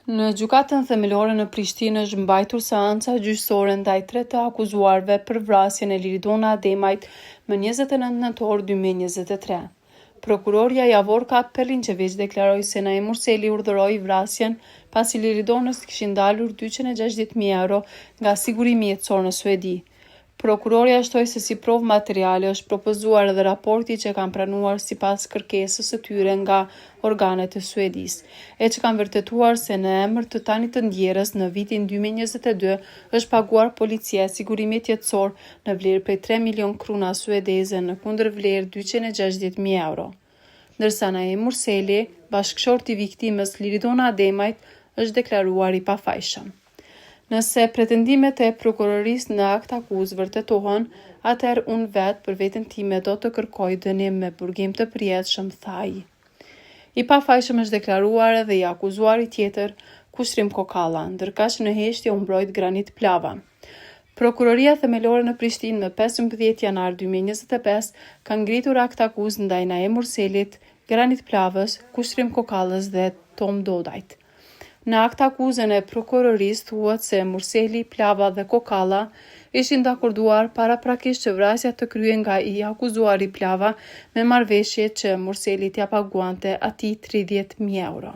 Në gjykatën themelore në Prishtinë është mbajtur seanca gjyqësore ndaj 3 të akuzuarve për vrasjen e Liridona Ademajt më 29 nëntor 2023. Prokuroria Javor Pellinçeviç deklaroi se Naim Murseli urdhëroi vrasjen pasi Liridonës kishin dalur 260.000 euro nga sigurimi jetësor në Suedi. Prokuroria shtoi se si provë materiale është propozuar edhe raporti që kanë pranuar sipas kërkesës së tyre nga organet e Suedisë, e që kanë vërtetuar se në emër të Tanit të Ndjerës në vitin 2022 është paguar policia sigurimit jetësor në vlerë prej 3 milion kruna suedeze në kundër vlerë 260.000 euro. Ndërsa Naim Murseli, bashkëshorti i viktimës Liridona Ademajt, është deklaruar i pafajshëm. Nëse pretendimet e prokurorisë në akt akuzë vërtetohen, atëherë unë vetë për veten time do të kërkoj dënim me burgim të përjetshëm, tha ai. I pafajshëm është deklaruar edhe i akuzuari tjetër, Kushtrim Kokalla, ndërkaq në heshtje u mbrojt Granit Plava. Prokuroria themelore në Prishtinë më 15 janar 2025 ka ngritur akt akuzë ndaj Naim Murselit, Granit Plavës, Kushtrim Kokallës dhe Tom Dodajt. Në akt akuzën e prokurorisë thuhet se Murseli, Plava dhe Kokalla ishin dakorduar paraprakisht që vrasja të kryhen nga i akuzuari Plava me marrëveshje që Murseli t'ia paguante atij 30.000 euro.